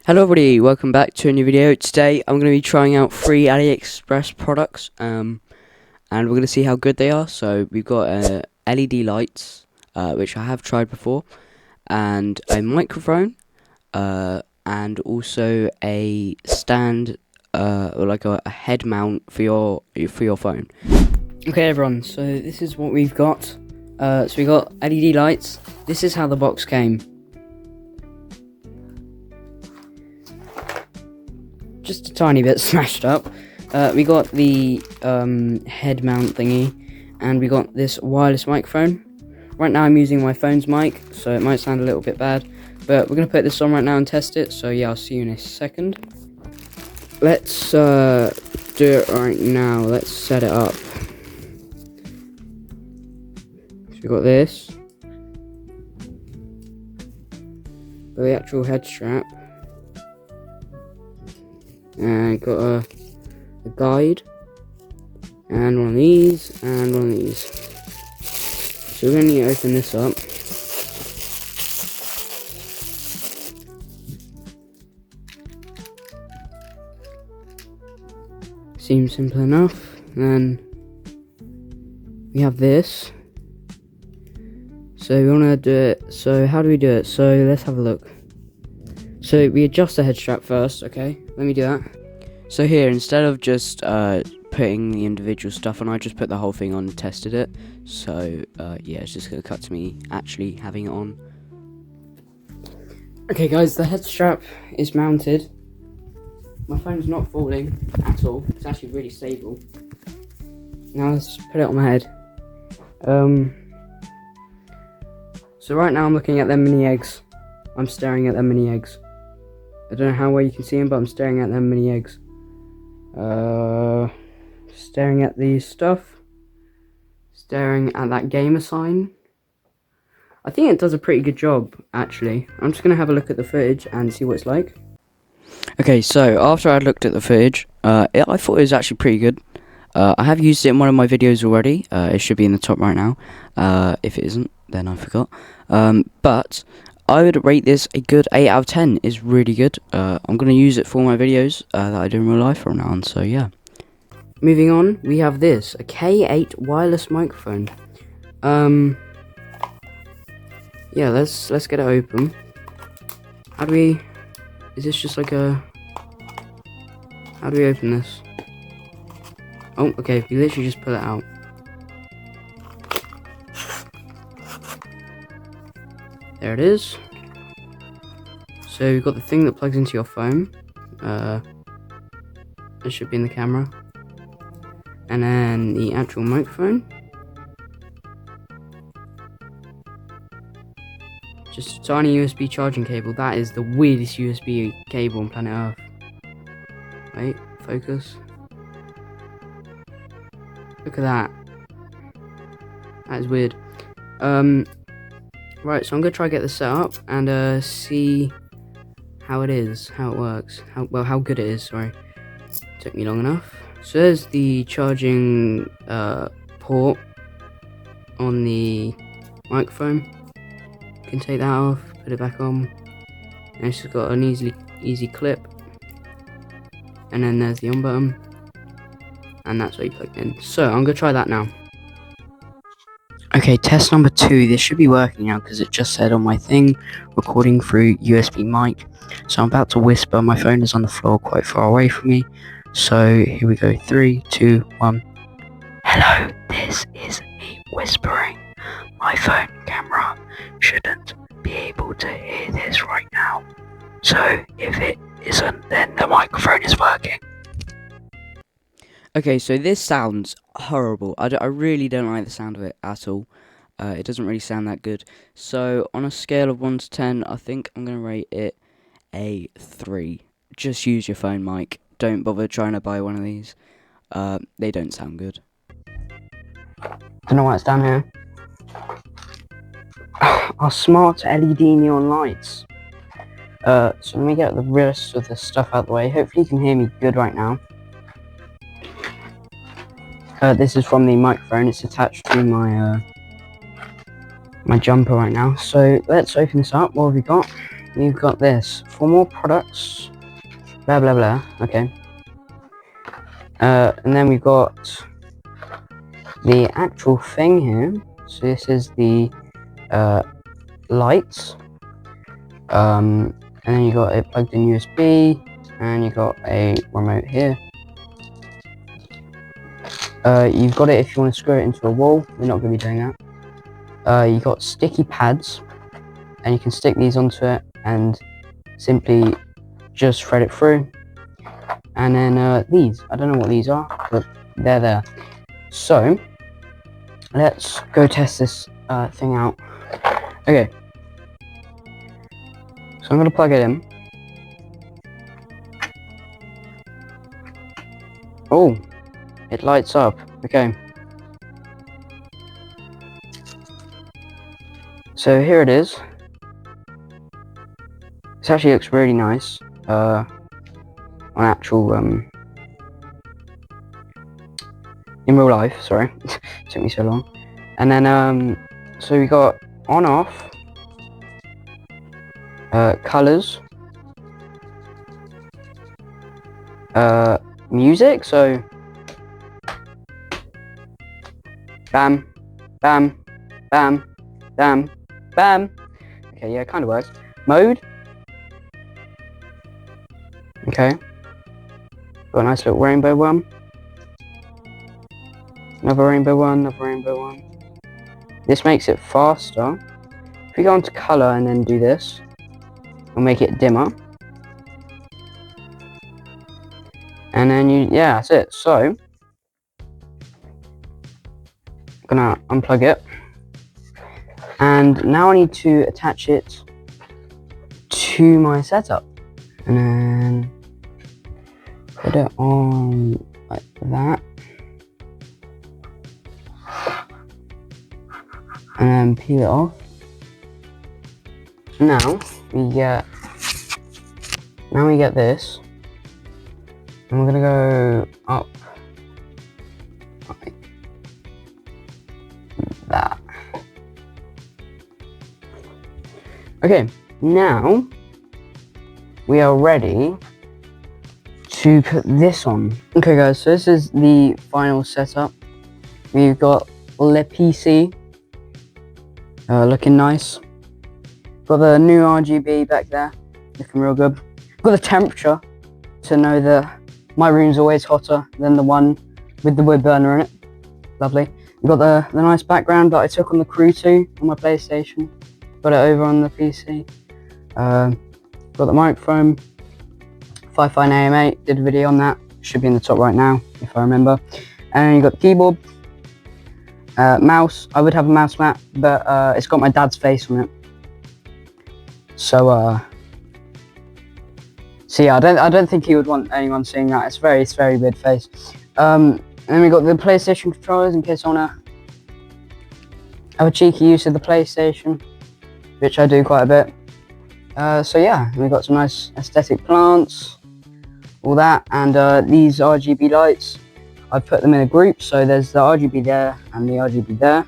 Hello everybody, welcome back to a new video. Today I'm going to be trying out 3 Aliexpress products and we're going to see how good they are. So we've got LED lights, which I have tried before, and a microphone, and also a stand, or like a head mount for your phone. Okay everyone, so this is what we've got. So we got LED lights. This is how the box came. Just a tiny bit smashed up. We got the head mount thingy, and we got this wireless microphone. Right now I'm using my phone's mic, so it might sound a little bit bad, but we're going to put this on right now and test it, so yeah, I'll see you in a second. Let's do it right now. Let's set it up. So we got this. The actual head strap. And got a guide, and one of these, and one of these. So we're going to need to open this up. Seems simple enough. And then we have this. So we want to do it. So how do we do it? So let's have a look. So we adjust the head strap first, okay? Let me do that. So here, instead of just putting the individual stuff on, I just put the whole thing on and tested it. So yeah, it's just going to cut to me actually having it on. Okay guys, the head strap is mounted. My phone's not falling at all. It's actually really stable. Now let's put it on my head. So right now I'm looking at them mini eggs. I'm staring at them mini eggs. I don't know how well you can see them, but I'm staring at them mini eggs. Staring at the stuff. Staring at that gamer sign. I think it does a pretty good job, actually. I'm just going to have a look at the footage and see what it's like. Okay, so after I looked at the footage, I thought it was actually pretty good. I have used it in one of my videos already. It should be in the top right now. If it isn't, then I forgot. But I would rate this a good 8 out of 10. It's really good. I'm going to use it for my videos that I do in real life from now on, so yeah. Moving on, we have this, a K8 wireless microphone. Yeah, let's get it open. How do we, is this just like a, how do we open this? Oh, okay, we literally just pull it out. There it is. So you've got the thing that plugs into your phone. It should be in the camera. And then the actual microphone. Just a tiny USB charging cable. That is the weirdest USB cable on planet Earth. Wait, focus. Look at that. That is weird. Right, so I'm going to try to get this set up and see how it is, how it works, how good it is, sorry. Took me long enough. So there's the charging port on the microphone. You can take that off, put it back on. And it's just got an easy clip. And then there's the on button. And that's what you plug in. So I'm going to try that now. Okay, test number 2. This should be working now because it just said on my thing, recording through USB mic. So I'm about to whisper. My phone is on the floor quite far away from me. So here we go. 3, 2, 1. Hello, this is me whispering. My phone camera shouldn't be able to hear this right now. So if it isn't, then the microphone is working. Okay, so this sounds horrible. I really don't like the sound of it at all. It doesn't really sound that good. So on a scale of 1 to 10, I think I'm going to rate it a 3. Just use your phone mic. Don't bother trying to buy one of these. They don't sound good. Don't know why it's down here. Our smart LED neon lights. So let me get the rest of the stuff out of the way. Hopefully you can hear me good right now. This is from the microphone. It's attached to my my jumper right now. So let's open this up. What have we got? we've got this. For more products, blah blah blah. Okay. And then we've got the actual thing here. So this is the lights. And then you got it plugged in USB, and you got a remote here. You've got it if you want to screw it into a wall. We're not going to be doing that. You got sticky pads, and you can stick these onto it and simply just thread it through. And then these, I don't know what these are, but they're there. So let's go test this thing out. Okay, so I'm going to plug it in. Oh, it lights up. Okay, so here it is. This actually looks really nice on actual in real life. Sorry, it took me so long. And then so we got on off, colors, music. So bam, bam, bam, bam, bam. Okay, yeah, it kind of works. Mode. Okay. Got a nice little rainbow one. Another rainbow one, another rainbow one. This makes it faster. If we go onto color and then do this, we'll make it dimmer. And then yeah, that's it. So, I'm gonna unplug it. And now I need to attach it to my setup. And then put it on like that. And then peel it off. Now we get this. And we're gonna go up like that. Okay, now we are ready to put this on. Okay guys, so this is the final setup. We've got the PC looking nice. Got the new RGB back there, looking real good. Got the temperature to know that my room's always hotter than the one with the wood burner in it. Lovely. We've got the nice background that I took on the Crew 2 on my PlayStation. Got it over on the PC. Got the microphone, 5.9 AM8, did a video on that. Should be in the top right now, if I remember. And you got the keyboard. Mouse, I would have a mouse mat, but it's got my dad's face on it. So yeah, I don't think he would want anyone seeing that. It's very weird face. And we got the PlayStation controllers in case I wanna have a cheeky use of the PlayStation, which I do quite a bit. So yeah, we got some nice aesthetic plants, all that, and these RGB lights. I've put them in a group, so there's the RGB there and the RGB there.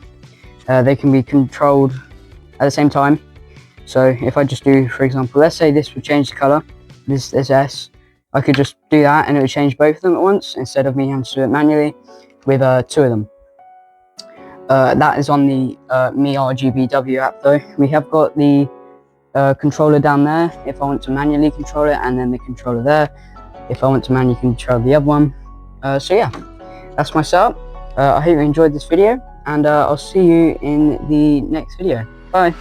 They can be controlled at the same time. So if I just do, for example, let's say this would change the color, this S, I could just do that and it would change both of them at once instead of me having to do it manually with two of them. That is on the Mi RGBW app though. We have got the controller down there if I want to manually control it, and then the controller there if I want to manually control the other one. So yeah, that's my setup. I hope you enjoyed this video, and I'll see you in the next video. Bye.